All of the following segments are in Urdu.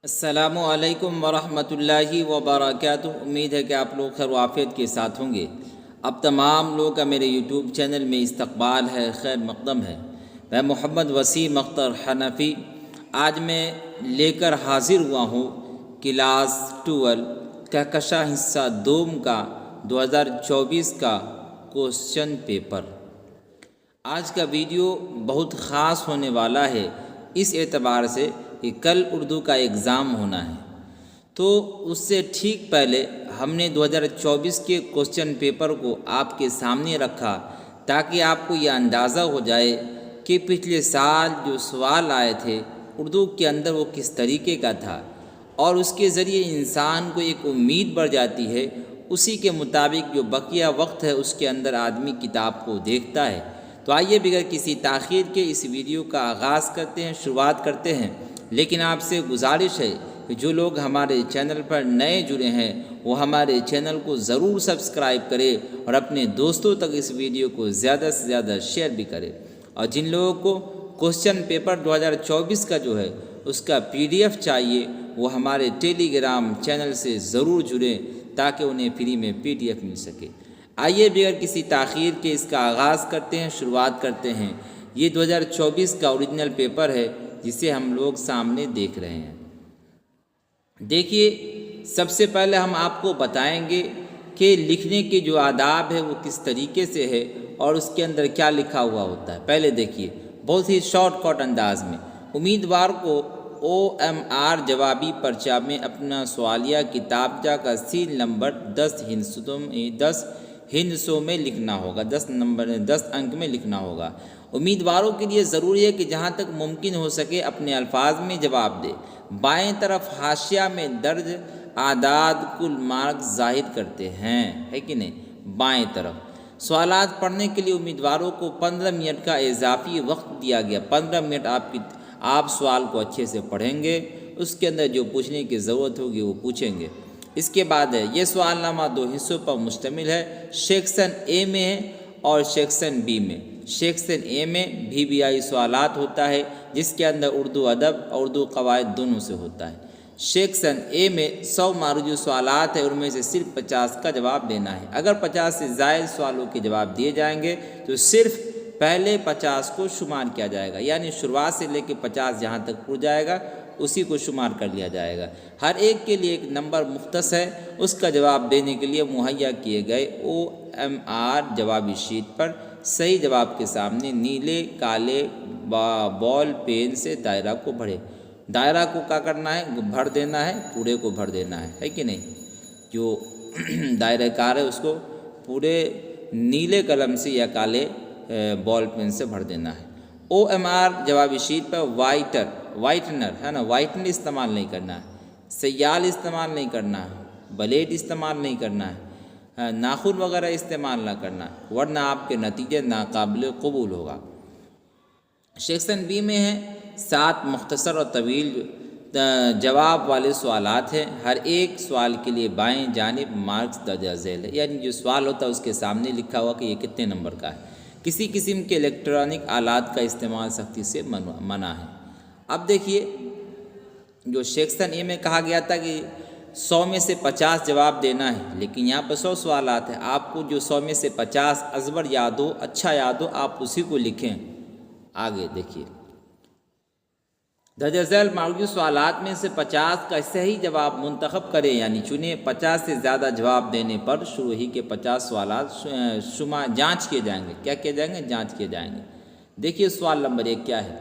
السلام علیکم ورحمۃ اللہ وبرکاتہ۔ امید ہے کہ آپ لوگ خیر و عافیت کے ساتھ ہوں گے۔ اب تمام لوگ کا میرے یوٹیوب چینل میں استقبال ہے، خیر مقدم ہے۔ میں محمد وسیم اختر حنفی آج میں لے کر حاضر ہوا ہوں کلاس 12 کہکشاں حصہ دوم کا 2024 کا کوسچن پیپر۔ آج کا ویڈیو بہت خاص ہونے والا ہے اس اعتبار سے کہ کل اردو کا ایگزام ہونا ہے، تو اس سے ٹھیک پہلے ہم نے 2024 کے کوسچن پیپر کو آپ کے سامنے رکھا تاکہ آپ کو یہ اندازہ ہو جائے کہ پچھلے سال جو سوال آئے تھے اردو کے اندر وہ کس طریقے کا تھا، اور اس کے ذریعے انسان کو ایک امید بڑھ جاتی ہے۔ اسی کے مطابق جو بقیہ وقت ہے اس کے اندر آدمی کتاب کو دیکھتا ہے۔ تو آئیے بغیر کسی تاخیر کے اس ویڈیو کا آغاز کرتے ہیں، شروعات کرتے ہیں۔ لیکن آپ سے گزارش ہے کہ جو لوگ ہمارے چینل پر نئے جڑے ہیں وہ ہمارے چینل کو ضرور سبسکرائب کرے اور اپنے دوستوں تک اس ویڈیو کو زیادہ سے زیادہ شیئر بھی کرے، اور جن لوگوں کو کوسچن پیپر 2024 کا جو ہے اس کا PDF چاہیے وہ ہمارے ٹیلی گرام چینل سے ضرور جڑیں تاکہ انہیں فری میں PDF مل سکے۔ آئیے بغیر کسی تاخیر کے اس کا آغاز کرتے ہیں، شروعات کرتے ہیں۔ یہ 2024 کا اوریجنل پیپر ہے جسے ہم لوگ سامنے دیکھ رہے ہیں۔ دیکھیے، سب سے پہلے ہم آپ کو بتائیں گے کہ لکھنے کے جو آداب ہے وہ کس طریقے سے ہے اور اس کے اندر کیا لکھا ہوا ہوتا ہے۔ پہلے دیکھیے بہت ہی شارٹ کٹ انداز میں، امیدوار کو OMR جوابی پرچہ میں اپنا سوالیہ کتابچہ کا سیل نمبر 10 ہندسوں میں لکھنا ہوگا، 10 انک میں لکھنا ہوگا۔ امیدواروں کے لیے ضروری ہے کہ جہاں تک ممکن ہو سکے اپنے الفاظ میں جواب دے۔ بائیں طرف حاشیہ میں درج اعداد کل مارکس ظاہر کرتے ہیں، ہے کہ نہیں؟ بائیں طرف سوالات پڑھنے کے لیے امیدواروں کو 15 منٹ کا اضافی وقت دیا گیا۔ 15 منٹ آپ سوال کو اچھے سے پڑھیں گے، اس کے اندر جو پوچھنے کی ضرورت ہوگی وہ پوچھیں گے۔ اس کے بعد ہے یہ سوال نامہ 2 حصوں پر مشتمل ہے، سیکشن A میں ہے اور سیکشن B میں۔ سیکشن A میں BBI سوالات ہوتا ہے جس کے اندر اردو ادب اور اردو قواعد دونوں سے ہوتا ہے۔ سیکشن A میں 100 معروض سوالات ہیں، ان میں سے صرف 50 کا جواب دینا ہے۔ اگر 50 سے زائد سوالوں کے جواب دیے جائیں گے تو صرف پہلے 50 کو شمار کیا جائے گا، یعنی شروعات سے لے کے 50 جہاں تک پڑ جائے گا اسی کو شمار کر لیا جائے گا۔ ہر ایک کے لیے ایک نمبر مختص ہے، اس کا جواب دینے کے لیے مہیا کیے گئے OMR جوابی شیٹ پر صحیح جواب کے سامنے نیلے کالے بال پین سے دائرہ کو بھرے۔ دائرہ کو کیا کرنا ہے؟ بھر دینا ہے، پورے کو بھر دینا ہے کہ نہیں؟ جو دائرہ کار ہے اس کو پورے نیلے قلم سے یا کالے بال پین سے بھر دینا ہے۔ OMR جوابی شیٹ پر وائٹنر ہے نا، وائٹنر استعمال نہیں کرنا ہے، سیال استعمال نہیں کرنا ہے، بلیڈ استعمال نہیں کرنا ہے، ناخن وغیرہ استعمال نہ کرنا، ورنہ آپ کے نتیجے ناقابل قبول ہوگا۔ سیکشن B میں ہے 7 مختصر اور طویل جواب والے سوالات ہیں۔ ہر ایک سوال کے لیے بائیں جانب مارکس درجہ ذیل ہے، یعنی جو سوال ہوتا ہے اس کے سامنے لکھا ہوا کہ یہ کتنے نمبر کا ہے۔ کسی قسم کے الیکٹرانک آلات کا استعمال سختی سے منع ہے۔ اب دیکھیے جو سیکشن A میں کہا گیا تھا کہ 100 میں سے 50 جواب دینا ہے، لیکن یہاں پر 100 سوالات ہیں، آپ کو جو 100 میں سے 50 ازبر یاد ہو، اچھا یاد ہو، آپ اسی کو لکھیں۔ آگے دیکھیے درجہ ذیل معروض سوالات میں سے 50 کا صحیح جواب منتخب کریں، یعنی چنیں۔ 50 سے زیادہ جواب دینے پر شروع ہی کے 50 سوالات جانچ کیے جائیں گے۔ کیا کیے جائیں گے؟ جانچ کیے جائیں گے۔ دیکھیے سوال نمبر 1 کیا ہے؟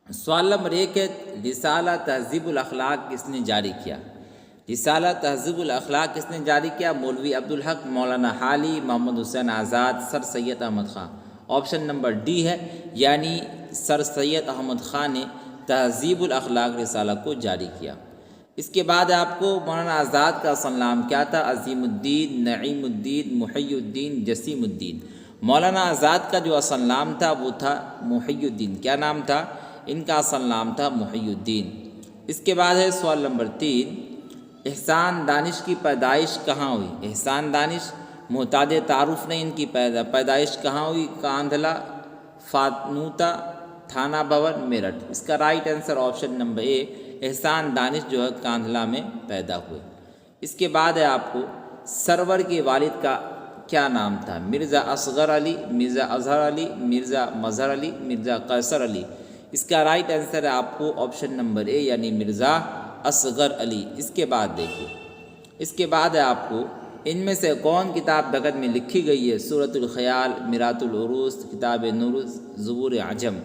سوال نمبر 1 ہے رسالہ تہذیب الاخلاق کس نے جاری کیا؟ رسالہ تہذیب الاخلاق کس نے جاری کیا؟ مولوی Abdul Haq, Maulana Hali, Muhammad Hussain Azad, sir Syed Ahmad Khan. Option number D ہے، یعنی سر سید احمد خان نے تہذیب الاخلاق رسالہ کو جاری کیا۔ اس کے بعد آپ کو مولانا آزاد کا اصل نام کیا تھا؟ عظیم الدین، نعیم الدین، محی الدین، جسیم الدین۔ مولانا آزاد کا جو اصل نام تھا وہ تھا محی الدین۔ کیا نام تھا؟ ان کا اصل نام تھا محی الدین۔ اس کے بعد ہے سوال نمبر 3، احسان دانش کی پیدائش کہاں ہوئی؟ احسان دانش محتاط تعارف نے ان کی پیدائش کہاں ہوئی؟ کاندھلا، فاتنوتا، تھانہ بھون میرٹھ۔ اس کا رائٹ آنسر آپشن نمبر اے احسان دانش جو ہے کاندھلہ میں پیدا ہوئے۔ اس کے بعد ہے آپ کو سرور کے والد کا کیا نام تھا؟ مرزا اصغر علی، مرزا اظہر علی، مرزا مظہر علی، مرزا قیصر علی۔ اس کا رائٹ آنسر ہے آپ کو آپشن نمبر اے یعنی مرزا اصغر علی۔ اس کے بعد دیکھیے، اس کے بعد ہے آپ کو ان میں سے کون کتاب دکن میں لکھی گئی ہے؟ سورۃ الخیال، میرات العروس، کتاب نورس، زبور عجم۔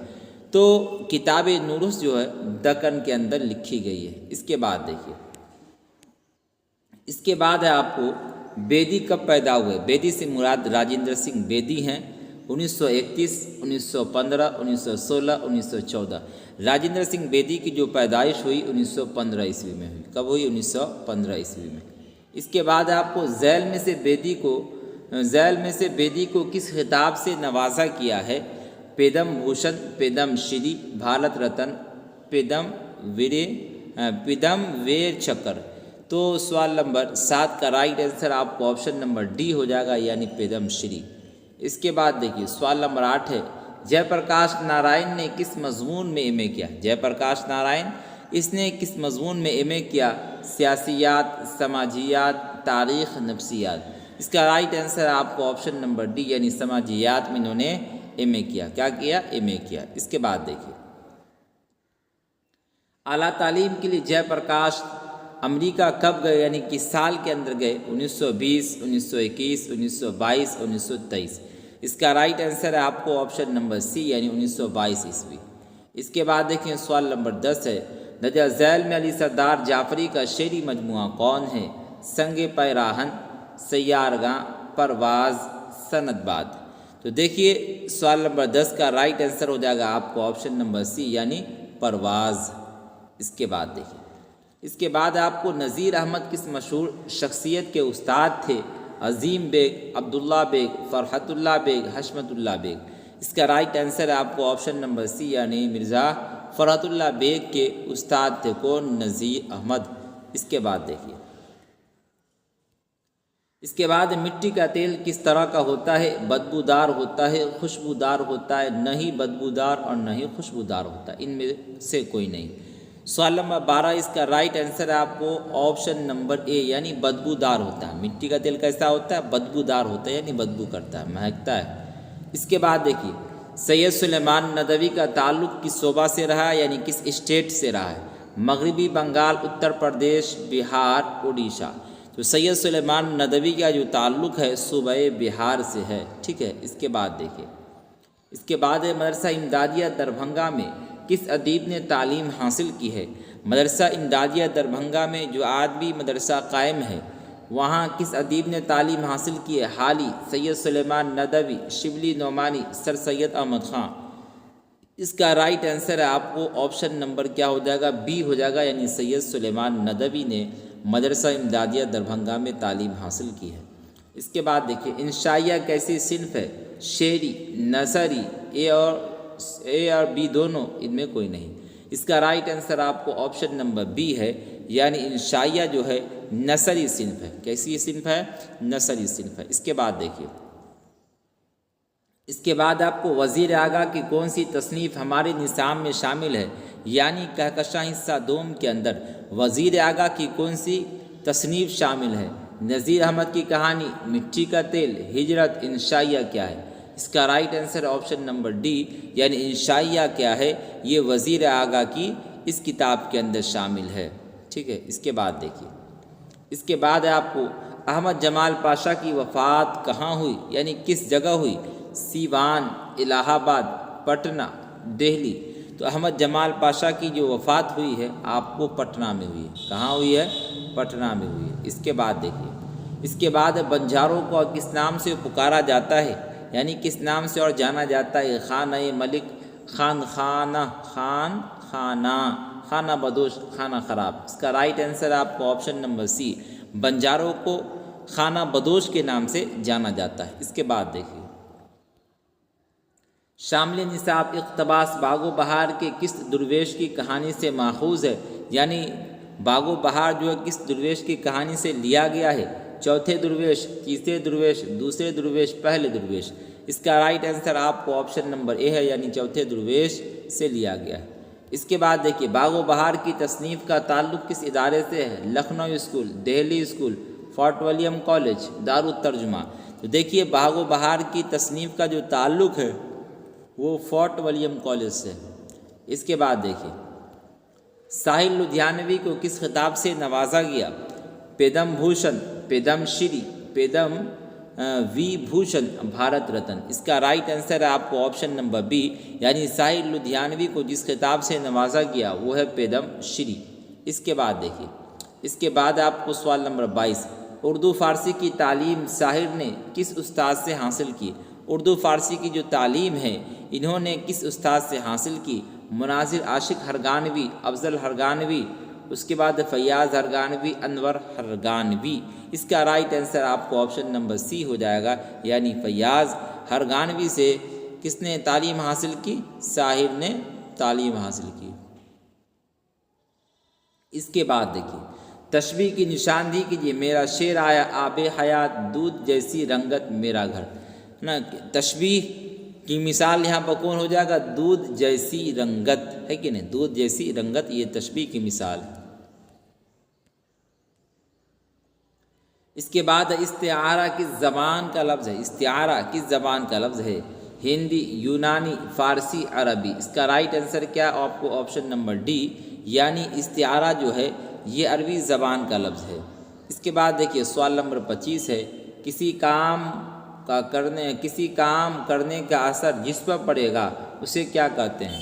تو کتاب نورس جو ہے دکن کے اندر لکھی گئی ہے۔ اس کے بعد دیکھیے، اس کے بعد ہے آپ کو بیدی کب پیدا ہوئے؟ بیدی سے مراد راجندر سنگھ بیدی ہیں۔ 1931، 1915، 1916، 1914۔ راجندر سنگھ بیدی کی جو پیدائش ہوئی 1915 عیسوی میں ہوئی۔ کب ہوئی؟ 1915 عیسوی میں۔ اس کے بعد آپ کو ذیل میں سے بیدی کو کس خطاب سے نوازا کیا ہے؟ پیدم بھوشن، پیدم شری، بھارت رتن، پیدم ویر چکر۔ تو سوال نمبر 7 کا رائٹ آنسر آپ کو آپشن نمبر ڈی ہو جائے گا یعنی پیدم شری۔ اس کے بعد دیکھیے سوال نمبر 8 ہے جے پرکاش نارائن نے کس مضمون میں ایم اے کیا؟ جے پرکاش نارائن اس نے کس مضمون میں ایم اے کیا؟ سیاسیات، سماجیات، تاریخ، نفسیات۔ اس کا رائٹ آنسر آپ کو آپشن نمبر ڈی یعنی سماجیات میں انہوں نے ایم اے کیا۔ کیا کیا؟ ایم اے کیا۔ اس کے بعد دیکھیے اعلیٰ تعلیم کے لیے جے پرکاش امریکہ کب گئے یعنی کس سال کے اندر گئے؟ 1920، 1921، 1922، 1923۔ اس کا رائٹ آنسر ہے آپ کو آپشن نمبر سی یعنی 1922 عیسوی۔ اس کے بعد دیکھیں سوال نمبر 10 ہے درجہ ذیل میں علی سردار جعفری کا شعری مجموعہ کون ہے؟ سنگ پیراہن، سیارگاں، پرواز، سند باد۔ تو دیکھیے سوال نمبر 10 کا رائٹ آنسر ہو جائے گا آپ کو آپشن نمبر سی یعنی پرواز۔ اس کے بعد دیکھیے، اس کے بعد آپ کو نذیر احمد کس مشہور شخصیت کے استاد تھے؟ عظیم بیگ، عبداللہ بیگ، فرحت اللہ بیگ، حشمت اللہ بیگ۔ اس کا رائٹ آنسر ہے آپ کو آپشن نمبر سی یعنی مرزا فرحت اللہ بیگ کے استاد تھے کون؟ نذیر احمد۔ اس کے بعد دیکھیے، اس کے بعد مٹی کا تیل کس طرح کا ہوتا ہے؟ بدبودار ہوتا ہے، خوشبودار ہوتا ہے، نہ ہی بدبودار اور نہ ہی خوشبودار ہوتا ہے، ان میں سے کوئی نہیں۔ سوال نمبر 12 اس کا رائٹ آنسر ہے آپ کو آپشن نمبر اے یعنی بدبودار ہوتا ہے۔ مٹی کا تیل کیسا ہوتا ہے؟ بدبودار ہوتا ہے یعنی بدبو کرتا ہے، مہکتا ہے۔ اس کے بعد دیکھیے سید سلیمان ندوی کا تعلق کس صوبہ سے رہا ہے یعنی کس اسٹیٹ سے رہا ہے؟ مغربی بنگال، اتر پردیش، بہار، اڑیسہ۔ تو سید سلیمان ندوی کا جو تعلق ہے صوبہ بہار سے ہے، ٹھیک ہے۔ اس کے بعد دیکھیے، اس کے بعد ہے مدرسہ امدادیہ دربھنگہ میں کس ادیب نے تعلیم حاصل کی ہے؟ مدرسہ امدادیہ دربھنگہ میں جو آج بھی مدرسہ قائم ہے وہاں کس ادیب نے تعلیم حاصل کی ہے؟ حالی، سید سلیمان ندوی، شبلی نعمانی، سر سید احمد خان۔ اس کا رائٹ آنسر ہے آپ کو آپشن نمبر کیا ہو جائے گا؟ بی ہو جائے گا یعنی سید سلیمان ندوی نے مدرسہ امدادیہ دربھنگہ میں تعلیم حاصل کی ہے۔ اس کے بعد دیکھیے انشائیہ کیسی صنف ہے؟ شعری، نثری، اے اور بی دونوں، ان میں کوئی نہیں۔ اس کا رائٹ آنسر آپ کو آپشن نمبر بی ہے یعنی انشائیہ جو ہے نثری صنف ہے۔ کیسی صنف ہے؟ نثری صنف ہے۔ اس کے بعد دیکھیے، اس کے بعد آپ کو وزیر اعلیٰ کی کون سی تصنیف ہمارے نصاب میں شامل ہے؟ یعنی کہکشاں حصہ دوم کے اندر وزیر اعلیٰ کی کون سی تصنیف شامل ہے؟ نذیر احمد کی کہانی، مٹی کا تیل، ہجرت، انشائیہ کیا ہے؟ اس کا right answer option number D یعنی انشائیہ کیا ہے؟ یہ وزیر اعلیٰ کی اس کتاب کے اندر شامل ہے، ٹھیک ہے۔ اس کے بعد دیکھیے، اس کے بعد آپ کو احمد جمال پاشا کی وفات کہاں ہوئی یعنی کس جگہ ہوئی؟ سیوان، الہ آباد، پٹنہ، دہلی۔ تو احمد جمال پاشا کی جو وفات ہوئی ہے آپ کو پٹنہ میں ہوئی ہے۔ کہاں ہوئی ہے؟ پٹنہ میں ہوئی ہے۔ اس کے بعد دیکھیے، اس کے بعد بنجاروں کو کس نام سے پکارا جاتا ہے یعنی کس نام سے اور جانا جاتا ہے؟ خانہ ملک، خان خانہ، خان خانہ، خانہ بدوش، خانہ خراب۔ اس کا رائٹ آنسر آپ کو آپشن نمبر سی، بنجاروں کو خانہ بدوش کے نام سے جانا جاتا ہے۔ اس کے بعد دیکھیے شامل نصاب اقتباس باغ و بہار کے کس درویش کی کہانی سے ماخوذ ہے؟ یعنی باغ و بہار جو ہے کس درویش کی کہانی سے لیا گیا ہے؟ چوتھے درویش، تیسرے درویش، دوسرے درویش، پہلے درویش۔ اس کا رائٹ آنسر آپ کو آپشن نمبر اے ہے یعنی چوتھے درویش سے لیا گیا ہے۔ اس کے بعد دیکھیے باغ و بہار کی تصنیف کا تعلق کس ادارے سے ہے؟ Lucknow school, Delhi school, Fort William college, Darul Tarjuma. تو دیکھیے باغ و بہار کی تصنیف کا جو تعلق ہے وہ فورٹ ولیم کالج سے ہے۔ اس کے بعد دیکھیے ساحل لدھیانوی کو کس خطاب سے نوازا گیا؟ پیدم بھوشن، پیدم شری، پیدم وی بھوشن، بھارت رتن۔ اس کا رائٹ آنسر ہے آپ کو آپشن نمبر بی، یعنی ساحل لدھیانوی کو جس خطاب سے نوازا گیا وہ ہے پیدم شری۔ اس کے بعد دیکھیے اس کے بعد آپ کو سوال نمبر 22، اردو فارسی کی تعلیم ساحر نے کس استاد سے حاصل کی؟ اردو فارسی کی جو تعلیم ہے انہوں نے کس استاد سے حاصل کی؟ مناظر عاشق ہرگانوی، افضل ہرگانوی، اس کے بعد فیاض ہرگانوی، انور ہرگانوی۔ اس کا رائٹ آنسر آپ کو آپشن نمبر سی ہو جائے گا، یعنی فیاض ہرگانوی سے کس نے تعلیم حاصل کی؟ ساحر نے تعلیم حاصل کی۔ اس کے بعد دیکھیے تشبیہ کی نشاندہی کیجیے، میرا شعر آیا آب حیات، دودھ جیسی رنگت میرا گھر نا۔ تشبیہ کی مثال یہاں پر کون ہو جائے گا؟ دودھ جیسی رنگت، ہے کہ نہیں؟ دودھ جیسی رنگت یہ تشبیہ کی مثال ہے۔ اس کے بعد استعارہ کس زبان کا لفظ ہے؟ استعارہ کس زبان کا لفظ ہے؟ ہندی، یونانی، فارسی، عربی۔ اس کا رائٹ آنسر کیا آپ کو آپشن نمبر ڈی، یعنی استعارہ جو ہے یہ عربی زبان کا لفظ ہے۔ اس کے بعد دیکھیے سوال نمبر 25 ہے، کسی کام کرنے کا اثر جس پر پڑے گا اسے کیا کہتے ہیں؟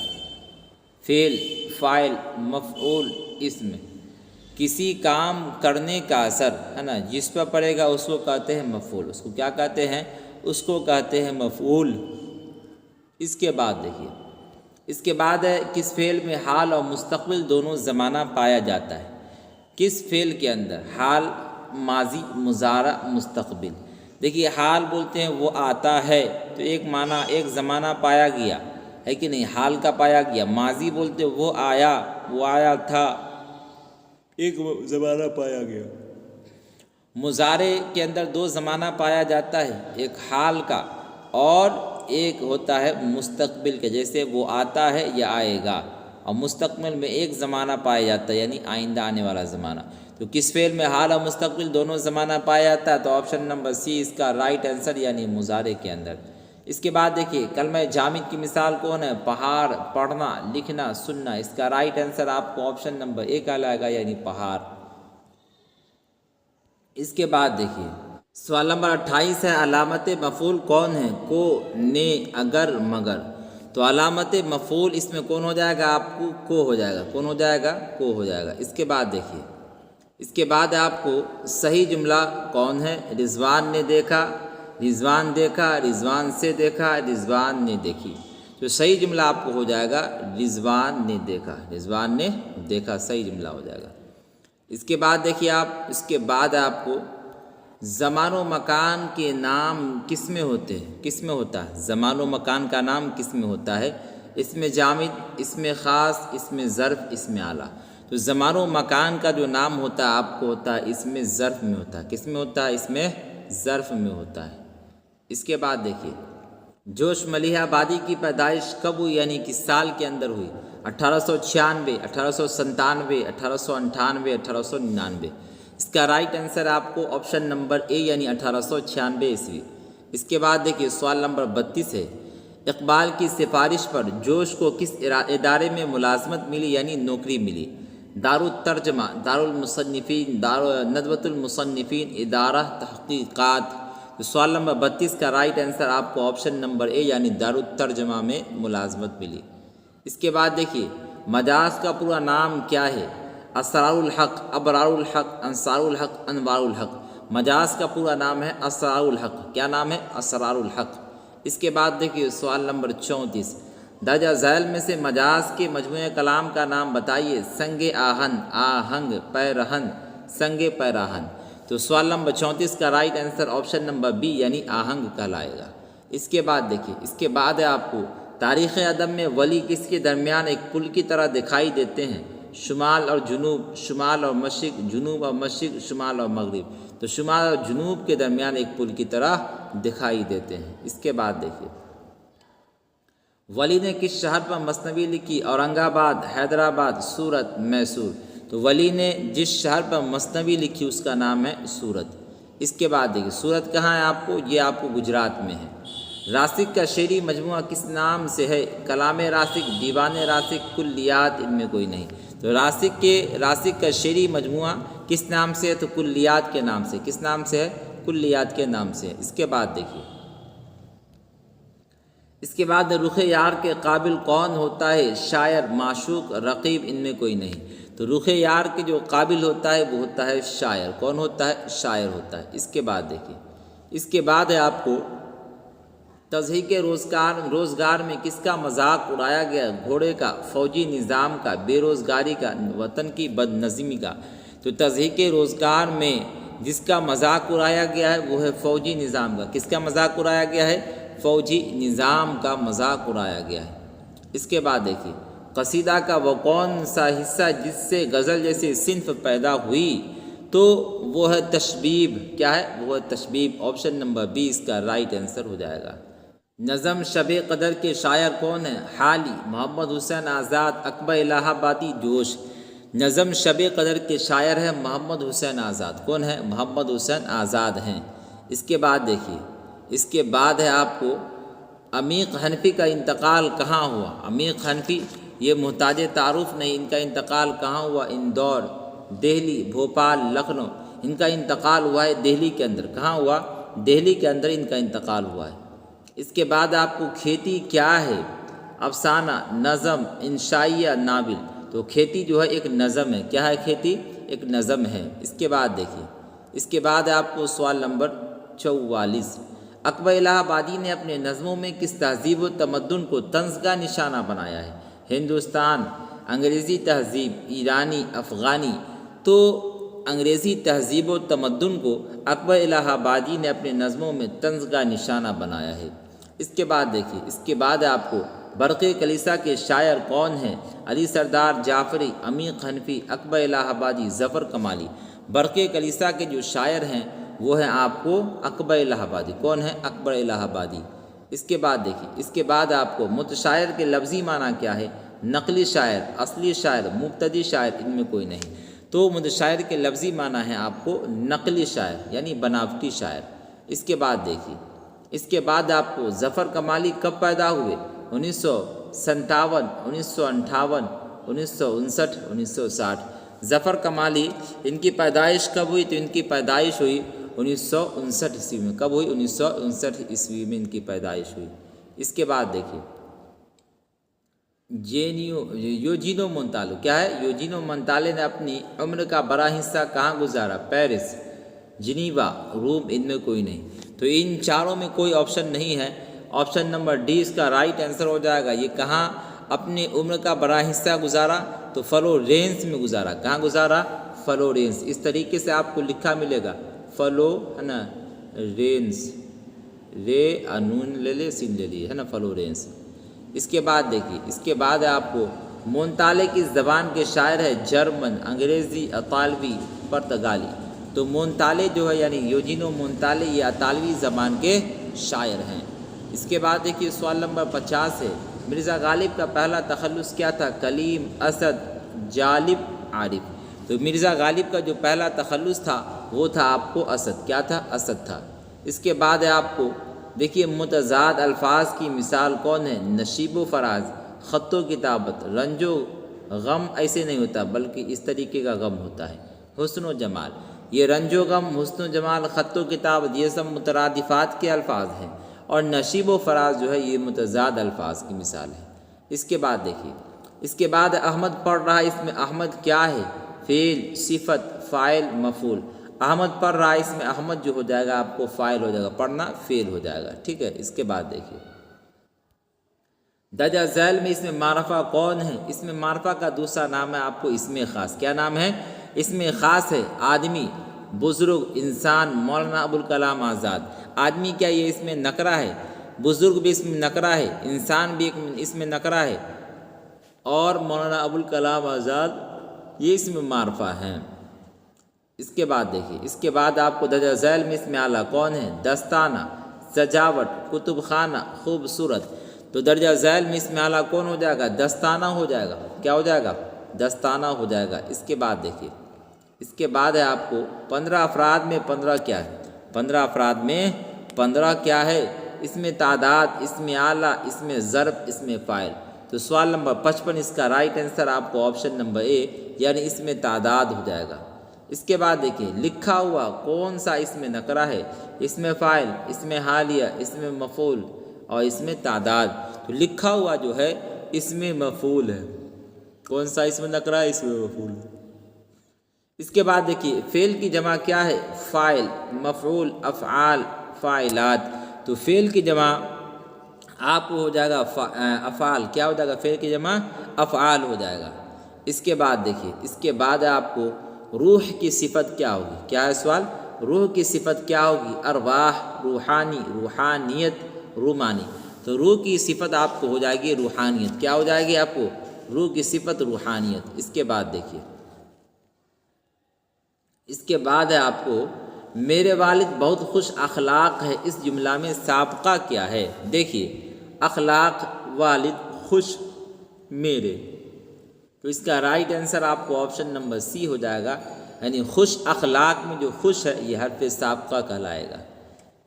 فعل، فاعل، مفعول، اسم۔ کسی کام کرنے کا اثر ہے نا جس پر پڑے گا اس کو کہتے ہیں مفعول، اس کو کیا کہتے ہیں؟ اس کو کہتے ہیں مفعول۔ اس کے بعد دیکھیے اس کے بعد ہے کس فعل میں حال اور مستقبل دونوں زمانہ پایا جاتا ہے؟ کس فعل کے اندر حال، ماضی، مضارع، مستقبل؟ دیکھیے حال بولتے ہیں وہ آتا ہے تو ایک معنی ایک زمانہ پایا گیا ہے کہ نہیں، حال کا پایا گیا۔ ماضی بولتے وہ آیا تھا، ایک زمانہ پایا گیا۔ مضارع کے اندر دو زمانہ پایا جاتا ہے، ایک حال کا اور ایک ہوتا ہے مستقبل کا، جیسے وہ آتا ہے یا آئے گا، اور مستقبل میں ایک زمانہ پایا جاتا ہے یعنی آئندہ آنے والا زمانہ۔ تو کس فعل میں حال اور مستقبل دونوں زمانہ پایا جاتا ہے؟ تو آپشن نمبر سی اس کا رائٹ آنسر، یعنی مضارع کے اندر۔ اس کے بعد دیکھیے کلمہ جامد کی مثال کون ہے؟ پہاڑ، پڑھنا، لکھنا، سننا۔ اس کا رائٹ آنسر آپ کو آپشن نمبر اے کا لائے گا، یعنی پہاڑ۔ اس کے بعد دیکھیے سوال نمبر 28 ہے، علامت مفعول کون ہے؟ کو، نے، اگر، مگر۔ تو علامت مفعول اس میں کون ہو جائے گا؟ آپ کو ہو جائے گا۔ کون ہو جائے گا؟ کو ہو جائے گا۔ اس کے بعد دیکھیے اس کے بعد آپ کو صحیح جملہ کون ہے؟ رضوان نے دیکھا، رضوان دیکھا، رضوان سے دیکھا، رضوان نے دیکھی۔ تو صحیح جملہ آپ کو ہو جائے گا رضوان نے دیکھا، رضوان نے دیکھا، صحیح جملہ ہو جائے گا۔ اس کے بعد دیکھیے اس کے بعد آپ کو زمان و مکان کے نام کس میں ہوتے ہیں؟ کس میں ہوتا ہے؟ زمان و مکان کا نام کس میں ہوتا ہے؟ اس میں جامد، اس میں خاص، اس میں ظرف، اس میں اعلیٰ۔ تو زمان و مکان کا جو نام ہوتا ہے آپ کو ہوتا ہے اس میں ظرف میں ہوتا ہے۔ کس میں ہوتا ہے؟ اس میں ظرف میں ہوتا ہے۔ اس کے بعد دیکھیے جوش ملیحہ آبادی کی پیدائش کب ہوئی، یعنی کس سال کے اندر ہوئی؟ 1896، 1897، 1898، 1899۔ اس کا رائٹ آنسر آپ کو آپشن نمبر اے، یعنی 1896 عیسوی۔ اس کے بعد دیکھیے سوال نمبر 32 ہے، اقبال کی سفارش پر جوش کو کس ادارے میں ملازمت ملی یعنی نوکری ملی؟ دارالترجمہ، دارالمصنفین، ندوۃ المصنفین، ادارہ تحقیقات۔ تو سوال نمبر 32 کا رائٹ آنسر آپ کو آپشن نمبر اے، یعنی دارالترجمہ میں ملازمت ملی۔ اس کے بعد دیکھیے مجاز کا پورا نام کیا ہے؟ اسرار الحق، ابرار الحق، انصار الحق، انوار الحق۔ مجاز کا پورا نام ہے اسرار الحق۔ کیا نام ہے؟ اسرار الحق۔ اس کے بعد دیکھیے سوال نمبر 34، درجہ ذیل میں سے مجاز کے مجموعہ کلام کا نام بتائیے۔ سنگ آہن، آہنگ، پیرہن، سنگ پیراہن۔ تو سوال نمبر 34 کا right answer option number be, یعنی آہنگ کہلائے گا۔ اس کے بعد دیکھیے اس کے بعد ہے آپ کو تاریخ ادب میں ولی کس کے درمیان ایک پل کی طرح دکھائی دیتے ہیں؟ شمال اور جنوب، شمال اور مشرق، جنوب اور مشرق، شمال اور مغرب۔ تو شمال اور جنوب کے درمیان ایک پل کی طرح دکھائی دیتے ہیں۔ اس کے بعد دیکھیے ولی نے کس شہر پر مثنوی لکھی؟ اورنگ آباد، حیدرآباد، سورت، میسور۔ تو ولی نے جس شہر پر مثنوی لکھی اس کا نام ہے سورت۔ اس کے بعد دیکھیے سورت کہاں ہے آپ کو؟ یہ آپ کو گجرات میں ہے۔ راسک کا شعری مجموعہ کس نام سے ہے؟ کلام راسک، دیوان راسک، کلیات، ان میں کوئی نہیں۔ تو راسک کا شعری مجموعہ کس نام سے ہے؟ تو کلیات کے نام سے۔ کس نام سے ہے؟ کلیات کے نام سے۔ اس کے بعد دیکھیے اس کے بعد رخ یار کے قابل کون ہوتا ہے؟ شاعر، معشوق، رقیب، ان میں کوئی نہیں۔ تو رخ یار کے جو قابل ہوتا ہے وہ ہوتا ہے شاعر۔ کون ہوتا ہے؟ شاعر ہوتا ہے۔ اس کے بعد دیکھیے اس کے بعد ہے آپ کو تضحیک روزگار میں کس کا مذاق اڑایا گیا؟ گھوڑے کا، فوجی نظام کا، بے روزگاری کا، وطن کی بد نظمی کا۔ تو تضحیک روزگار میں جس کا مذاق اڑایا گیا ہے وہ ہے فوجی نظام کا۔ کس کا مذاق اڑایا گیا ہے؟ فوجی نظام کا مذاق اڑایا گیا ہے۔ اس کے بعد دیکھیے قصیدہ کا وہ کون سا حصہ جس سے غزل جیسی صنف پیدا ہوئی؟ تو وہ ہے تشبیب۔ کیا ہے؟ وہ ہے تشبیب۔ آپشن نمبر 20 کا رائٹ آنسر ہو جائے گا۔ نظم شب قدر کے شاعر کون ہیں؟ حالی، محمد حسین آزاد، اکبر الہ آبادی، جوش۔ نظم شب قدر کے شاعر ہیں محمد حسین آزاد۔ کون ہے؟ محمد حسین آزاد ہیں۔ اس کے بعد دیکھیے اس کے بعد ہے آپ کو عمیق حنفی کا انتقال کہاں ہوا؟ عمیق حنفی یہ محتاج تعارف نہیں، ان کا انتقال کہاں ہوا؟ اندور، دہلی، بھوپال، لکھنؤ۔ ان کا انتقال ہوا ہے دہلی کے اندر۔ کہاں ہوا؟ دہلی کے اندر ان کا انتقال ہوا ہے۔ اس کے بعد آپ کو کھیتی کیا ہے؟ افسانہ، نظم، انشائیہ، ناول۔ تو کھیتی جو ہے ایک نظم ہے۔ کیا ہے کھیتی؟ ایک نظم ہے۔ اس کے بعد دیکھیے اس کے بعد آپ کو سوال نمبر 44۔ اکبر الہ آبادی نے اپنے نظموں میں کس تہذیب و تمدن کو طنز کا نشانہ بنایا ہے؟ ہندوستان، انگریزی تہذیب، ایرانی، افغانی۔ تو انگریزی تہذیب و تمدن کو اکبر الہ آبادی نے اپنے نظموں میں طنز کا نشانہ بنایا ہے۔ اس کے بعد دیکھیے اس کے بعد آپ کو برق کلیسا کے شاعر کون ہیں؟ علی سردار جعفری، عمیق حنفی، اکبر الہ آبادی، ظفر کمالی۔ برق کلیسا کے جو شاعر ہیں وہ ہیں آپ کو اکبر الہ آبادی۔ کون ہے؟ اکبر الہ آبادی۔ اس کے بعد دیکھیے اس کے بعد آپ کو متشاعر کے لفظی معنی کیا ہے؟ نقلی شاعر، اصلی شاعر، مبتدی شاعر، ان میں کوئی نہیں۔ تو متشاعر کے لفظی معنی ہے آپ کو نقلی شاعر یعنی بناوٹی شاعر۔ اس کے بعد دیکھیے اس کے بعد آپ کو ظفر کمالی کب پیدا ہوئے؟ 1957، 1958، 1959، 1960۔ ظفر کمالی ان کی پیدائش کب ہوئی؟ تو ان کی پیدائش ہوئی 1959 عیسوی میں۔ کب ہوئی؟ 1959 عیسوی میں ان کی پیدائش ہوئی۔ اس کے بعد دیکھیے یوجینو مونتالو۔ کیا ہے؟ یوجینو مونتالے نے اپنی عمر کا بڑا حصہ کہاں گزارا؟ پیرس، جنیوا، روم، ان میں کوئی نہیں۔ تو ان چاروں میں کوئی آپشن نہیں ہے۔ آپشن نمبر ڈی اس کا رائٹ آنسر ہو جائے گا۔ یہ کہاں اپنی عمر کا بڑا حصہ گزارا؟ تو فلورینس میں گزارا۔ کہاں گزارا؟ فلورینس۔ اس طریقے سے آپ کو لکھا ملے گا فلو ہے نا رینس، رے انون لے لے سین لے لیے ہے نا فلورینس۔ اس کے بعد دیکھیے اس کے بعد آپ کو مونتالے کی زبان کے شاعر ہے جرمن، انگریزی، اطالوی، پرتگالی۔ تو مونتالے جو ہے یعنی یوجینو مونتالے یہ اطالوی زبان کے شاعر ہیں۔ اس کے بعد دیکھیے سوال نمبر 50 ہے مرزا غالب کا پہلا تخلص کیا تھا؟ کلیم، اسد، جالب، عارف۔ تو مرزا غالب کا جو پہلا تخلص تھا وہ تھا آپ کو اسد۔ کیا تھا؟ اسد تھا۔ اس کے بعد ہے آپ کو دیکھیے متضاد الفاظ کی مثال کون ہے؟ نشیب و فراز، خط و کتابت، رنج و غم ایسے نہیں ہوتا بلکہ اس طریقے کا غم ہوتا ہے، حسن و جمال۔ یہ رنج و غم، حسن و جمال، خط و کتابت یہ سب مترادفات کے الفاظ ہیں، اور نشیب و فراز جو ہے یہ متضاد الفاظ کی مثال ہے۔ اس کے بعد دیکھیے اس کے بعد احمد پڑھ رہا ہے، اس میں احمد کیا ہے؟ فعل، صفت، فاعل، مفعول۔ احمد پڑھ رہا ہے اس میں احمد جو ہو جائے گا آپ کو فاعل ہو جائے گا، پڑھنا فعل ہو جائے گا، ٹھیک ہے۔ اس کے بعد دیکھیے درجہ ذیل میں اس میں معرفہ کون ہے؟ اس میں معرفہ کا دوسرا نام ہے آپ کو اسم خاص۔ کیا نام ہے؟ اسم خاص ہے آدمی، بزرگ، انسان، مولانا ابوالکلام آزاد۔ آدمی کیا یہ اس میں نکرہ ہے؟ بزرگ بھی اس میں نکرہ ہے، انسان بھی اس میں نکرہ ہے، اور مولانا ابوالکلام آزاد یہ اس میں معرفہ ہیں۔ اس کے بعد دیکھیے اس کے بعد آپ کو درجہ ذیل میں اس میں اعلیٰ کون ہے؟ دستانہ، سجاوٹ، کتب خانہ، خوبصورت۔ تو درجہ ذیل میں اسم اعلیٰ کون ہو جائے گا؟ دستانہ ہو جائے گا۔ کیا ہو جائے گا؟ دستانہ ہو جائے گا۔ اس کے بعد دیکھیے، اس کے بعد ہے آپ کو 15 افراد میں 15 کیا ہے؟ 15 افراد میں 15 کیا ہے؟ اس میں تعداد، اس میں اعلیٰ، اس میں ضرب، اس میں فاعل۔ تو سوال نمبر 55 اس کا رائٹ آنسر آپ کو آپشن نمبر اے یعنی اس میں تعداد ہو جائے گا۔ اس کے بعد دیکھیے لکھا ہوا کون سا اس میں نکرہ ہے؟ اس میں فاعل، اس میں حالیہ، اس میں مفعول اور اس میں تعداد۔ تو لکھا ہوا جو ہے اس میں مفعول ہے۔ کون سا اس میں نکرہ ہے؟ اس میں مفعول ہے۔ اس کے بعد دیکھیے فعل کی جمع کیا ہے؟ فاعل، مفعول، افعال، فاعلات۔ تو فعل کی جمع آپ کو ہو جائے گا افعال۔ کیا ہو جائے گا؟ فعل کی جمع افعال ہو جائے گا۔ اس کے بعد دیکھیے، اس کے بعد آپ کو روح کی صفت کیا ہوگی؟ کیا ہے سوال؟ روح کی صفت کیا ہوگی؟ ارواح، روحانی، روحانیت، رومانی۔ تو روح کی صفت آپ کو ہو جائے گی روحانیت۔ کیا ہو جائے گی آپ کو؟ روح کی صفت روحانیت۔ اس کے بعد دیکھیے، اس کے بعد ہے آپ کو میرے والد بہت خوش اخلاق ہے۔ اس جملہ میں سابقہ کیا ہے؟ دیکھیے اخلاق، والد، خوش، میرے۔ تو اس کا رائٹ آنسر آپ کو آپشن نمبر سی ہو جائے گا، یعنی خوش اخلاق میں جو خوش ہے یہ حرف سابقہ کہلائے گا۔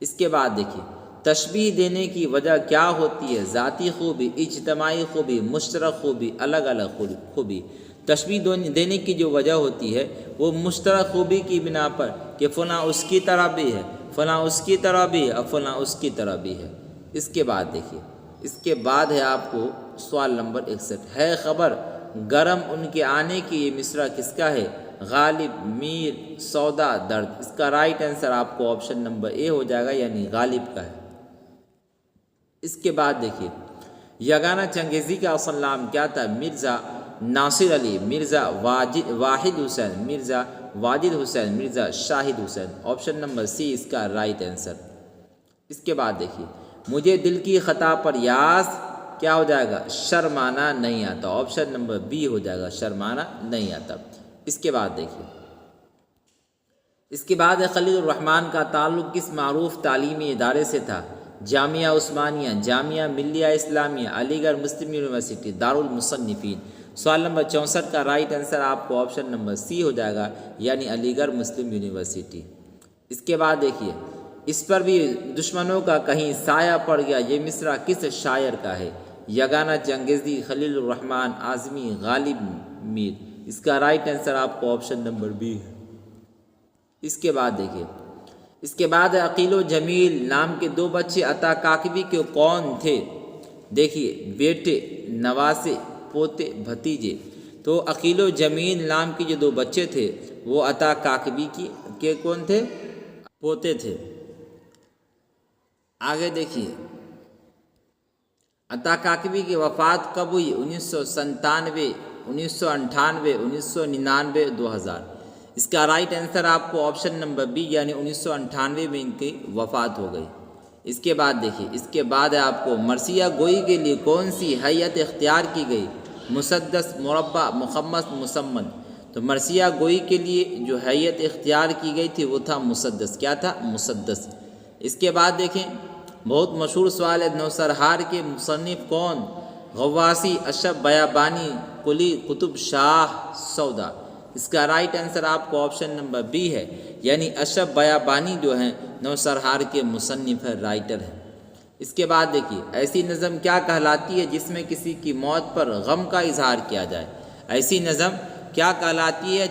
اس کے بعد دیکھیے تشبیہ دینے کی وجہ کیا ہوتی ہے؟ ذاتی خوبی، اجتماعی خوبی، مشترک خوبی، الگ الگ خوبی۔ تشبیہ دینے کی جو وجہ ہوتی ہے وہ مشترک خوبی کی بنا پر کہ فلاں اس کی طرح بھی ہے، فلاں اس کی طرح بھی ہے اور فلاں اس کی طرح بھی ہے۔ اس کے بعد دیکھیے، اس کے بعد ہے آپ کو سوال نمبر 61 ہے خبر گرم ان کے آنے کی، یہ مصرع کس کا ہے؟ غالب، میر، سودا، درد۔ اس کا رائٹ آنسر آپ کو آپشن نمبر اے ہو جائے گا، یعنی غالب کا ہے۔ اس کے بعد دیکھیے یگانہ چنگیزی کا اصل نام کیا تھا؟ مرزا ناصر علی، مرزا واحد حسین، مرزا واجد حسین، مرزا شاہد حسین۔ آپشن نمبر سی اس کا رائٹ آنسر۔ اس کے بعد دیکھیے مجھے دل کی خطا پر یاس کیا ہو جائے گا؟ شرمانا نہیں آتا۔ آپشن نمبر بی ہو جائے گا، شرمانا نہیں آتا۔ اس کے بعد دیکھیے، اس کے بعد خلیل الرحمن کا تعلق کس معروف تعلیمی ادارے سے تھا؟ جامعہ عثمانیہ، جامعہ ملیہ اسلامیہ، علی گڑھ مسلم یونیورسٹی، دارالمصنفین۔ سوال نمبر 64 کا رائٹ آنسر آپ کو آپشن نمبر سی ہو جائے گا، یعنی علی گڑھ مسلم یونیورسٹی۔ اس کے بعد دیکھیے اس پر بھی دشمنوں کا کہیں سایہ پڑ گیا، یہ مصرع کس شاعر کا ہے؟ یگانہ چنگیزی، خلیل الرحمن، اعظمی، غالب، میر۔ اس کا رائٹ آنسر آپ کو آپشن نمبر بی ہے۔ اس کے بعد دیکھیے، اس کے بعد عقیل و جمیل نام کے دو بچے عطا کاکبی کے کون تھے؟ دیکھیے بیٹے، نواسے، پوتے، بھتیجے۔ تو عقیل و جمیل نام کے جو دو بچے تھے وہ عطا کاکبی کے کون تھے؟ پوتے تھے۔ آگے دیکھیے عطا کاکبی کی وفات کب ہوئی؟ 1997، 1998، 1999، 2000۔ اس کا رائٹ آنسر آپ کو آپشن نمبر بی یعنی 1998 میں ان کی وفات ہو گئی۔ اس کے بعد دیکھیے، اس کے بعد آپ کو مرثیہ گوئی کے لیے کون سی ہیئت اختیار کی گئی؟ مسدس، مربع، مخمس، مسمن۔ تو مرثیہ گوئی کے لیے جو ہیئت اختیار کی گئی تھی وہ تھا مسدس۔ کیا تھا؟ مسدس۔ اس کے بعد دیکھیں بہت مشہور سوال ہے، نوسرہار کے مصنف کون؟ غواسی، اشرف بیابانی، قلی قطب شاہ سودا۔ اس کا رائٹ آنسر آپ کو آپشن نمبر بی ہے، یعنی اشرف بیابانی جو ہیں نوسرہار کے مصنف ہے، رائٹر ہیں۔ اس کے بعد دیکھیے ایسی نظم کیا کہلاتی ہے جس میں کسی کی موت پر غم کا اظہار کیا جائے؟ ایسی نظم کیا کہلاتی ہے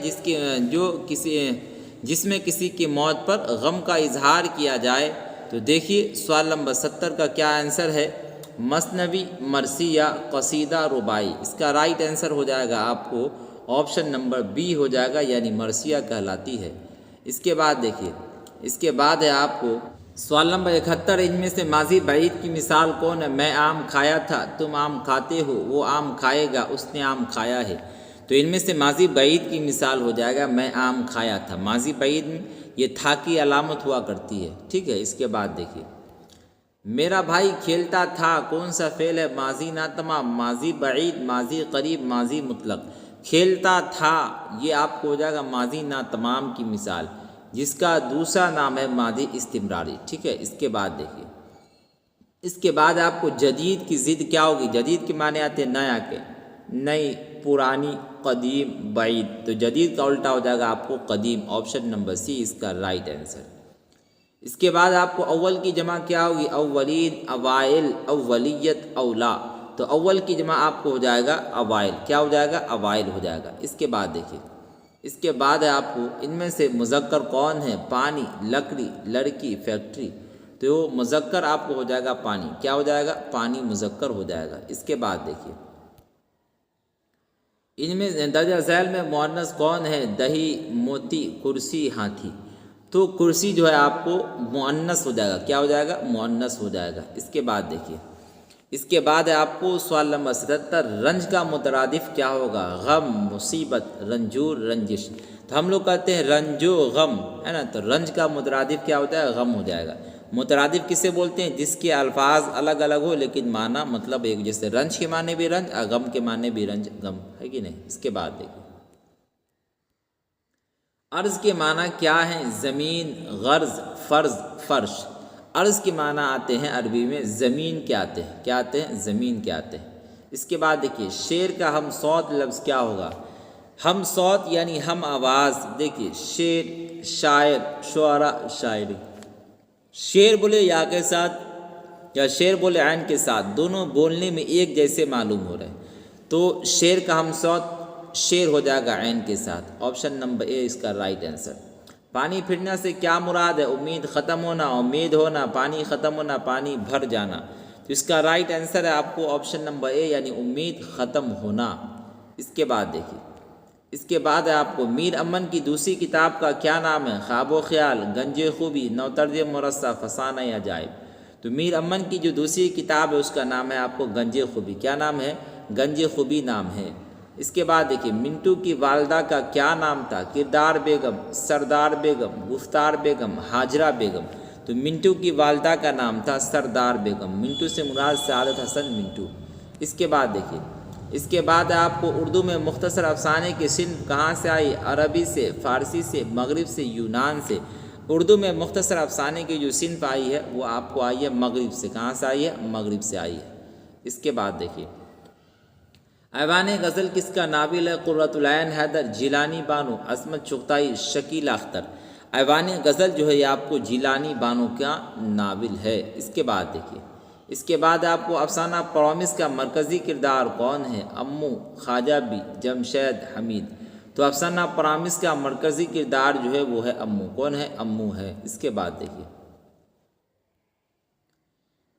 جس میں کسی کی موت پر غم کا اظہار کیا جائے؟ تو دیکھیے سوال نمبر 70 کا کیا آنسر ہے؟ مثنوی، مرثیہ، قصیدہ، رباعی۔ اس کا رائٹ آنسر ہو جائے گا آپ کو آپشن نمبر بی ہو جائے گا، یعنی مرثیہ کہلاتی ہے۔ اس کے بعد دیکھیے، اس کے بعد ہے آپ کو سوال نمبر 71 ان میں سے ماضی بعید کی مثال کون ہے؟ میں آم کھایا تھا، تم آم کھاتے ہو، وہ آم کھائے گا، اس نے آم کھایا ہے۔ تو ان میں سے ماضی بعید کی مثال ہو جائے گا میں آم کھایا تھا۔ ماضی بعید میں یہ تھا کی علامت ہوا کرتی ہے، ٹھیک ہے۔ اس کے بعد دیکھیے میرا بھائی کھیلتا تھا کون سا فعل ہے؟ ماضی ناتمام، ماضی بعید، ماضی قریب، ماضی مطلق۔ کھیلتا تھا یہ آپ کو ہو جائے گا ماضی ناتمام کی مثال، جس کا دوسرا نام ہے ماضی استمراری، ٹھیک ہے۔ اس کے بعد دیکھیے اس کے بعد آپ کو جدید کی ضد کیا ہوگی؟ جدید کے معنی آتے ہیں نیا کے، نئی، پرانی، قدیم، بعید، تو جدید کا الٹا ہو جائے گا آپ کو قدیم، آپشن نمبر سی اس کا رائٹ آنسر۔ اس کے بعد آپ کو اول کی جمع کیا ہوگی؟ اولین، اوائل، اولیت، اولا، تو اول کی جمع آپ کو ہو جائے گا اوائل، کیا ہو جائے گا؟ اوائل ہو جائے گا۔ اس کے بعد دیکھیے، اس کے بعد ہے آپ کو ان میں سے مذکر کون ہے؟ پانی، لکڑی، لڑکی، فیکٹری، تو مذکر آپ کو ہو جائے گا پانی، کیا ہو جائے گا؟ پانی مذکر ہو جائے گا۔ اس کے بعد دیکھیے، ان میں درجہ ذیل میں مؤنث کون ہے؟ دہی، موتی، کرسی، ہاتھی، تو کرسی جو ہے آپ کو مؤنث ہو جائے گا، کیا ہو جائے گا؟ مؤنث ہو جائے گا۔ اس کے بعد دیکھیے، اس کے بعد ہے آپ کو سوال نمبر 77، رنج کا مترادف کیا ہوگا؟ غم، مصیبت، رنجور، رنجش، تو ہم لوگ کہتے ہیں رنج و غم، ہے نا، تو رنج کا مترادف کیا ہوتا ہے؟ غم ہو جائے گا۔ مترادف کسے بولتے ہیں؟ جس کے الفاظ الگ الگ ہو لیکن معنی مطلب ایک جیسے، رنج کے معنی بھی رنج اور غم کے معنی بھی رنج، غم، ہے کہ نہیں؟ اس کے بعد دیکھیے، عرض کے معنی کیا ہیں؟ زمین، غرض، فرض، فرش۔ عرض کے معنی آتے ہیں عربی میں زمین کے آتے ہیں، کیا آتے ہیں؟ زمین کے آتے ہیں۔ اس کے بعد دیکھیے، شعر کا ہم صوت لفظ کیا ہوگا؟ ہم صوت یعنی ہم آواز، دیکھیے شعر، شاعر، شعراء، شاعری، شعر بولے یا کے ساتھ یا شعر بولے عین کے ساتھ، دونوں بولنے میں ایک جیسے معلوم ہو رہے ہیں، تو شعر کا ہم صوت شعر ہو جائے گا عین کے ساتھ، آپشن نمبر اے اس کا رائٹ آنسر۔ پانی پھرنا سے کیا مراد ہے؟ امید ختم ہونا، امید ہونا، پانی ختم ہونا، پانی بھر جانا، تو اس کا رائٹ آنسر ہے آپ کو آپشن نمبر اے یعنی امید ختم ہونا۔ اس کے بعد دیکھیے، اس کے بعد ہے آپ کو میر امن کی دوسری کتاب کا کیا نام ہے؟ خواب و خیال، گنج خوبی، نوترج مرصع، فسانہ عجائب، تو میر امن کی جو دوسری کتاب ہے اس کا نام ہے آپ کو گنج خوبی، کیا نام ہے؟ گنج خوبی نام ہے۔ اس کے بعد دیکھیے، منٹو کی والدہ کا کیا نام تھا؟ کردار بیگم، سردار بیگم، گفتار بیگم، ہاجرہ بیگم، تو منٹو کی والدہ کا نام تھا سردار بیگم، منٹو سے مراد سعادت حسن منٹو۔ اس کے بعد دیکھیے، اس کے بعد آپ کو اردو میں مختصر افسانے کی صنف کہاں سے آئی؟ عربی سے، فارسی سے، مغرب سے، یونان سے۔ اردو میں مختصر افسانے کی جو صنف آئی ہے وہ آپ کو آئی ہے مغرب سے، کہاں سے آئی ہے؟ مغرب سے آئی ہے۔ اس کے بعد دیکھیے، ایوان غزل کس کا ناول ہے؟ قرۃ العین حیدر، جیلانی بانو، عصمت چغتائی، شکیل اختر، ایوان غزل جو ہے یہ آپ کو جیلانی بانو کا ناول ہے۔ اس کے بعد دیکھیے، اس کے بعد آپ کو افسانہ پرومس کا مرکزی کردار کون ہے؟ امو، خواجہ بی، جمشید، حمید، تو افسانہ پرومس کا مرکزی کردار جو ہے وہ ہے امو، کون ہے؟ امو ہے۔ اس کے بعد دیکھیے،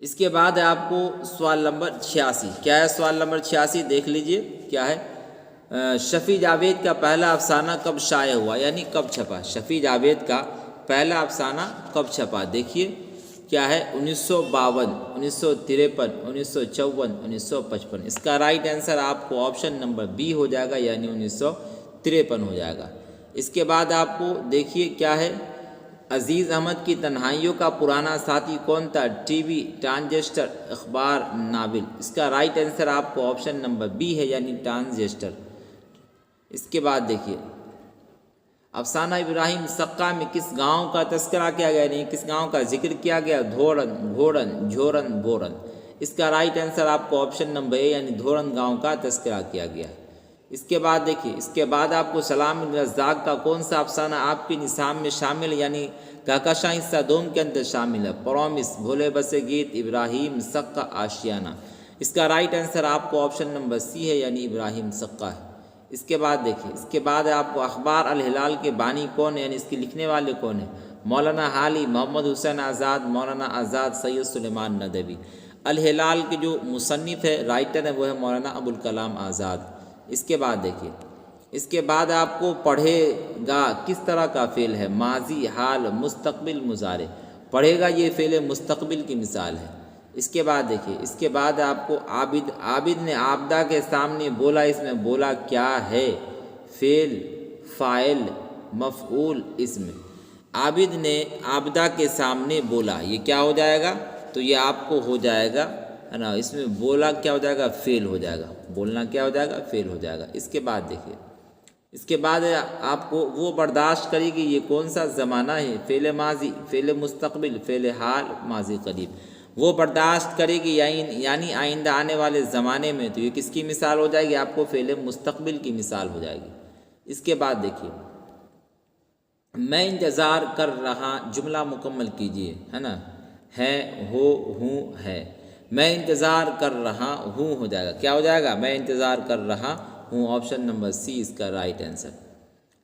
اس کے بعد ہے آپ کو سوال نمبر 86، کیا ہے سوال نمبر 86؟ دیکھ لیجئے کیا ہے۔ شفیع جاوید کا پہلا افسانہ کب شائع ہوا، یعنی کب چھپا؟ شفیع جاوید کا پہلا افسانہ کب چھپا؟ دیکھیے کیا ہے، 1952، 1953، 1954، 1955۔ اس کا رائٹ آنسر آپ کو آپشن نمبر بی ہو جائے گا یعنی 1953 ہو جائے گا۔ اس کے بعد آپ کو دیکھیے کیا ہے، عزیز احمد کی تنہائیوں کا پرانا ساتھی کون تھا؟ ٹی وی، ٹرانزسٹر، اخبار، ناول۔ اس کا رائٹ آنسر آپ کو آپشن نمبر بی ہے یعنی ٹرانزسٹر۔ اس کے بعد دیکھیے، افسانہ ابراہیم سقا میں کس گاؤں کا تذکرہ کیا گیا، یعنی کس گاؤں کا ذکر کیا گیا؟ دھوڑن، گھوڑن، جھورن، بورن۔ اس کا رائٹ آنسر آپ کو آپشن نمبر اے یعنی دھورن گاؤں کا تذکرہ کیا گیا۔ اس کے بعد دیکھیے، اس کے بعد آپ کو سلام بن رزاق کا کون سا افسانہ آپ کے نصاب میں شامل یعنی کہکشاں حصہ دوم کے اندر شامل ہے؟ پرومس، بھولے بسے گیت، ابراہیم سقا، آشیانہ۔ اس کا رائٹ آنسر آپ کو آپشن نمبر سی ہے یعنی ابراہیم سقا ہے۔ اس کے بعد دیکھیے، اس کے بعد آپ کو اخبار الہلال کے بانی کون ہے، یعنی اس کے لکھنے والے کون ہیں؟ مولانا حالی، محمد حسین آزاد، مولانا آزاد، سید سلیمان ندوی۔ الہلال کے جو مصنف ہے، رائٹر ہے، وہ ہے مولانا ابوالکلام آزاد۔ اس کے بعد دیکھیے، اس کے بعد آپ کو پڑھے گا کس طرح کا فعل ہے؟ ماضی، حال، مستقبل، مضارع۔ پڑھے گا یہ فعل مستقبل کی مثال ہے۔ اس کے بعد دیکھیے، اس کے بعد آپ کو عابد نے عابدہ کے سامنے بولا، اس میں بولا کیا ہے؟ فعل، فاعل، مفعول، اسم۔ عابد نے عابدہ کے سامنے بولا، یہ کیا ہو جائے گا؟ تو یہ آپ کو ہو جائے گا، ہے نا، اس میں بولا کیا ہو جائے گا؟ فعل ہو جائے گا، بولنا کیا ہو جائے گا؟ فعل ہو جائے گا۔ اس کے بعد دیکھیے، اس کے بعد آپ کو وہ برداشت کرے گی، یہ کون سا زمانہ ہے؟ فعل ماضی، فعل مستقبل، فعل حال، ماضی قریب۔ وہ برداشت کرے گی یعنی آئندہ آنے والے زمانے میں، تو یہ کس کی مثال ہو جائے گی؟ آپ کو فعل مستقبل کی مثال ہو جائے گی۔ اس کے بعد دیکھیے، میں انتظار کر رہا، جملہ مکمل کیجئے، ہے نا، ہے، ہو، ہوں، ہے۔ میں انتظار کر رہا ہوں ہو جائے گا، کیا ہو جائے گا؟ میں انتظار کر رہا ہوں، آپشن نمبر سی اس کا رائٹ آنسر۔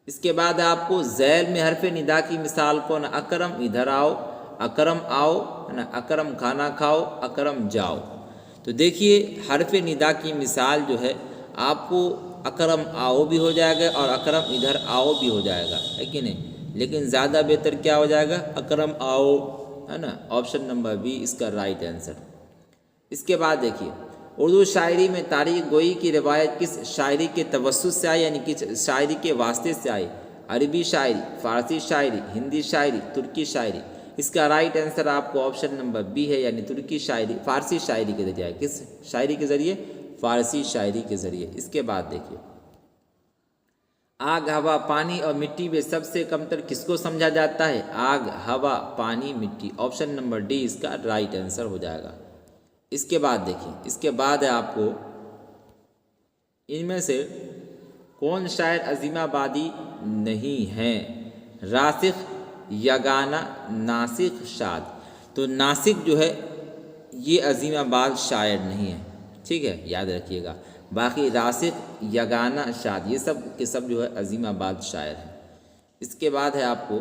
اس کے بعد آپ کو ذیل میں حرف ندا کی مثال کون؟ اکرم ادھر آؤ، اکرم آؤ، ہے نا، اکرم کھانا کھاؤ، اکرم جاؤ۔ تو دیکھیے حرف ندا کی مثال جو ہے آپ کو اکرم آؤ بھی ہو جائے گا اور اکرم ادھر آؤ بھی ہو جائے گا، ہے کہ نہیں؟ لیکن زیادہ بہتر کیا ہو جائے گا؟ اکرم آؤ، ہے نا، آپشن نمبر بی اس کا رائٹ آنسر۔ اس کے بعد دیکھیے، اردو شاعری میں تاریخ گوئی کی روایت کس شاعری کے توسط سے آئی، یعنی کس شاعری کے واسطے سے آئی؟ عربی شاعری، فارسی شاعری، ہندی شاعری، ترکی شاعری۔ اس کا رائٹ آنسر آپ کو آپشن نمبر بی ہے، یعنی ترکی شاعری، فارسی شاعری کے ذریعے۔ کس شاعری کے ذریعے؟ فارسی شاعری کے ذریعے۔ اس کے بعد دیکھیے، آگ، ہوا، پانی اور مٹی میں سب سے کمتر کس کو سمجھا جاتا ہے؟ آگ، ہوا، پانی، مٹی، آپشن نمبر ڈی اس کا رائٹ آنسر ہو جائے گا۔ اس کے بعد دیکھیے، اس کے بعد ہے آپ کو ان میں سے کون شاعر عظیم آبادی نہیں ہے؟ راسخ، یگانہ، ناسخ، شاد۔ تو ناسخ جو ہے یہ عظیم آباد شاعر نہیں ہے، ٹھیک ہے، یاد رکھیے گا۔ باقی راسخ، یگانہ، شاد یہ سب کے سب جو ہے عظیم آباد شاعر ہیں۔ اس کے بعد ہے آپ کو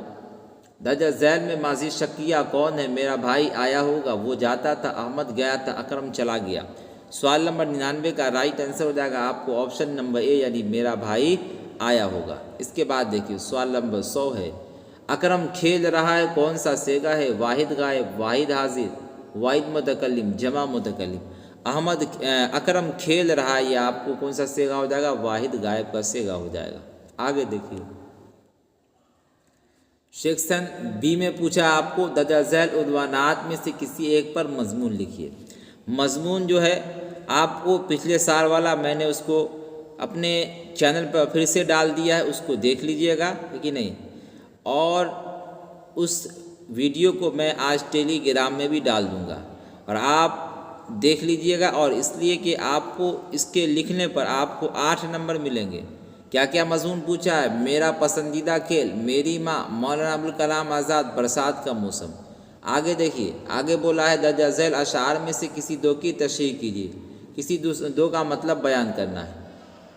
درجہ ذیل میں ماضی شکیہ کون ہے؟ میرا بھائی آیا ہوگا، وہ جاتا تھا، احمد گیا تھا، اکرم چلا گیا۔ سوال نمبر 99 کا رائٹ آنسر ہو جائے گا آپ کو آپشن نمبر اے، یعنی میرا بھائی آیا ہوگا۔ اس کے بعد دیکھیے سوال نمبر 100 ہے، اکرم کھیل رہا ہے کون سا صیغہ ہے؟ واحد غائب، واحد حاضر، واحد متکلم، جمع متکلم۔ اکرم کھیل رہا ہے، یہ آپ کو کون سا صیغہ ہو جائے گا؟ واحد غائب کا صیغہ ہو جائے گا۔ آگے دیکھیے، سیکشن بی میں پوچھا آپ کو درجہ ذیل عنوانات میں سے کسی ایک پر مضمون لکھیے۔ مضمون جو ہے آپ کو پچھلے سال والا میں نے اس کو اپنے چینل پر پھر سے ڈال دیا ہے، اس کو دیکھ لیجئے گا، ہے کہ نہیں؟ اور اس ویڈیو کو میں آج ٹیلی گرام میں بھی ڈال دوں گا، اور آپ دیکھ لیجئے گا۔ اور اس لیے کہ آپ کو اس کے لکھنے پر آپ کو 8 نمبر ملیں گے۔ کیا کیا مضمون پوچھا ہے؟ میرا پسندیدہ کھیل، میری ماں، مولانا ابوالکلام آزاد، برسات کا موسم۔ آگے دیکھیے، آگے بولا ہے درجہ ذیل اشعار میں سے کسی دو کی تشریح کیجیے، کسی دو کا مطلب بیان کرنا ہے۔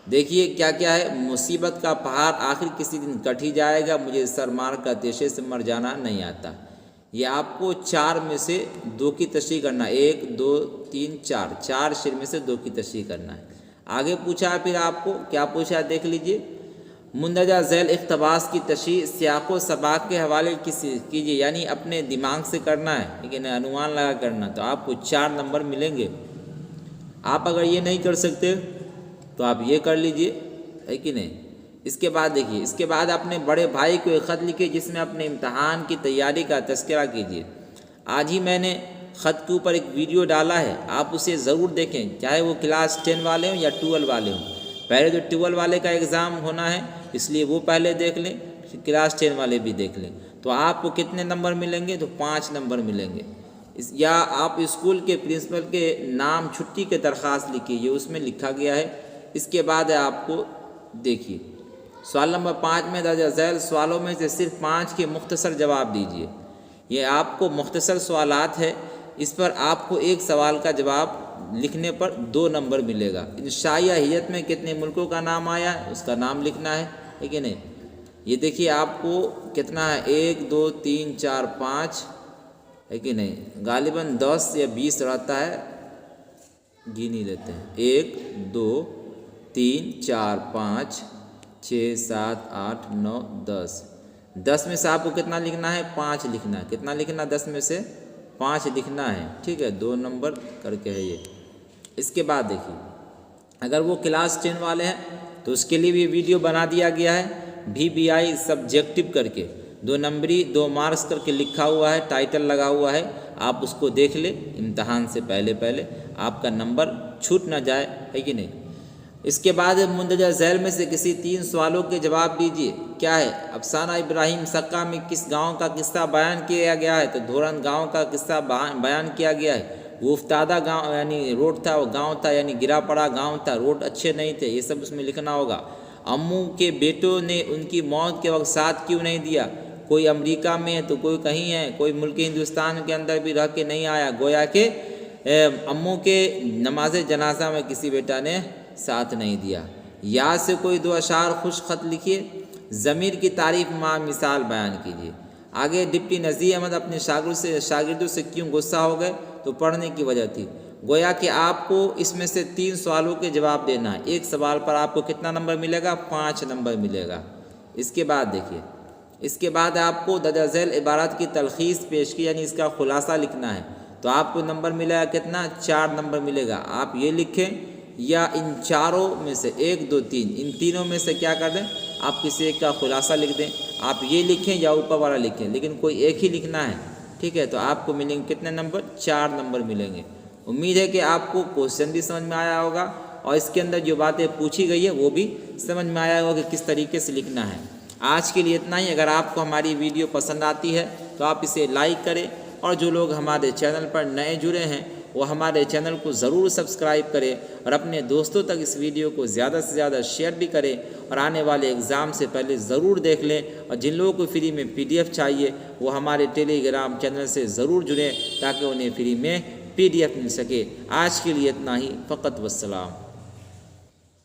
دیکھیے کیا کیا ہے، مصیبت کا پہاڑ آخر کسی دن کٹ ہی جائے گا، مجھے سر مار کر تیشے سے مر جانا نہیں آتا۔ یہ آپ کو 4 میں سے 2 کی تشریح کرنا ہے، 1 2 3 4 شعر میں سے 2 کی تشریح کرنا ہے۔ آگے پوچھا ہے پھر آپ کو کیا پوچھا ہے دیکھ لیجئے، مندرجہ ذیل اقتباس کی تشریح سیاق و سباق کے حوالے کیجیے، یعنی اپنے دماغ سے کرنا ہے، لیکن عنوان لگا کرنا، تو آپ کو 4 نمبر ملیں گے۔ آپ اگر یہ نہیں کر سکتے تو آپ یہ کر لیجئے، ہے کہ نہیں؟ اس کے بعد دیکھیے، اس کے بعد اپنے بڑے بھائی کو ایک خط لکھے جس میں اپنے امتحان کی تیاری کا تذکرہ کیجیے۔ آج ہی میں نے خط کے اوپر ایک ویڈیو ڈالا ہے، آپ اسے ضرور دیکھیں، چاہے وہ کلاس 10 والے ہوں یا 12 والے ہوں۔ پہلے تو 12 والے کا ایگزام ہونا ہے، اس لیے وہ پہلے دیکھ لیں، پھر کلاس 10 والے بھی دیکھ لیں، تو آپ کو کتنے نمبر ملیں گے؟ تو 5 نمبر ملیں گے۔ یا آپ اسکول کے پرنسپل کے نام چھٹی کے درخواست لکھیے، یہ اس میں لکھا گیا ہے۔ اس کے بعد آپ کو دیکھیے سوال نمبر 5 میں درجہ ذیل سوالوں میں سے صرف 5 کے مختصر جواب دیجیے۔ یہ آپ کو مختصر سوالات ہے، اس پر آپ کو ایک سوال کا جواب لکھنے پر 2 نمبر ملے گا۔ انشائیہ ہیئت میں کتنے ملکوں کا نام آیا ہے، اس کا نام لکھنا ہے کہ نہیں؟ یہ دیکھیے آپ کو کتنا ہے، 1 2 3 4 5، ہے کہ نہیں؟ غالباً 10 یا 20 رہتا ہے، گن ہی لیتے ہیں، 1 2 3 4 5 6 7 8 9 10۔ 10 میں سے آپ کو کتنا لکھنا ہے؟ 5 لکھنا ہے۔ کتنا لکھنا ہے؟ 10 میں سے 5 لکھنا ہے، ٹھیک ہے، 2 نمبر کر کے ہے یہ۔ اس کے بعد دیکھیے، اگر وہ کلاس 10 والے ہیں تو اس کے لیے بھی ویڈیو بنا دیا گیا ہے، VBI سبجیکٹو کر کے 2 نمبری 2 مارکس کر کے لکھا ہوا ہے، ٹائٹل لگا ہوا ہے، آپ اس کو دیکھ لیں امتحان سے پہلے آپ کا نمبر چھوٹ نہ جائے، ہے کہ نہیں؟ اس کے بعد مندرجہ ذیل میں سے کسی 3 سوالوں کے جواب دیجیے۔ کیا ہے؟ افسانہ ابراہیم سقا میں کس گاؤں کا قصہ بیان کیا گیا ہے؟ تو دھورن گاؤں کا قصہ بیان کیا گیا ہے۔ وہ افتادہ گاؤں یعنی روڈ تھا، وہ گاؤں تھا یعنی گرا پڑا گاؤں تھا، روڈ اچھے نہیں تھے، یہ سب اس میں لکھنا ہوگا۔ امو کے بیٹوں نے ان کی موت کے وقت ساتھ کیوں نہیں دیا؟ کوئی امریکہ میں ہے تو کوئی کہیں ہے، کوئی ملک ہندوستان کے اندر بھی رہ کے نہیں آیا، گویا کہ امو کے نماز جنازہ میں کسی بیٹا نے ساتھ نہیں دیا۔ یاد سے کوئی 2 اشعار خوش خط لکھیے۔ ضمیر کی تعریف مع مثال بیان کیجیے۔ آگے ڈپٹی نذیر احمد اپنے شاگردوں سے کیوں غصہ ہو گئے؟ تو پڑھنے کی وجہ تھی۔ گویا کہ آپ کو اس میں سے 3 سوالوں کے جواب دینا ہے۔ ایک سوال پر آپ کو کتنا نمبر ملے گا؟ 5 نمبر ملے گا۔ اس کے بعد دیکھیے، اس کے بعد آپ کو درج ذیل عبارات کی تلخیص پیش کی یعنی اس کا خلاصہ لکھنا ہے۔ تو آپ کو نمبر ملے گا کتنا؟ 4 نمبر ملے گا۔ آپ یہ لکھیں یا ان چاروں میں سے 1 2 3 ان تینوں میں سے کیا کر دیں؟ آپ کسی ایک کا خلاصہ لکھ دیں۔ آپ یہ لکھیں یا اوپر والا لکھیں، لیکن کوئی ایک ہی لکھنا ہے، ٹھیک ہے؟ تو آپ کو ملیں گے کتنے نمبر؟ 4 نمبر ملیں گے۔ امید ہے کہ آپ کو کوشچن بھی سمجھ میں آیا ہوگا اور اس کے اندر جو باتیں پوچھی گئی ہے وہ بھی سمجھ میں آیا ہوگا کہ کس طریقے سے لکھنا ہے۔ آج کے لیے اتنا ہی۔ اگر آپ کو ہماری ویڈیو پسند آتی ہے تو آپ اسے لائک کریں، اور جو لوگ ہمارے چینل پر نئے جڑے ہیں وہ ہمارے چینل کو ضرور سبسکرائب کریں اور اپنے دوستوں تک اس ویڈیو کو زیادہ سے زیادہ شیئر بھی کریں، اور آنے والے ایگزام سے پہلے ضرور دیکھ لیں۔ اور جن لوگوں کو فری میں PDF چاہیے وہ ہمارے ٹیلی گرام چینل سے ضرور جڑیں تاکہ انہیں فری میں PDF مل سکے۔ آج کے لیے اتنا ہی، فقط والسلام۔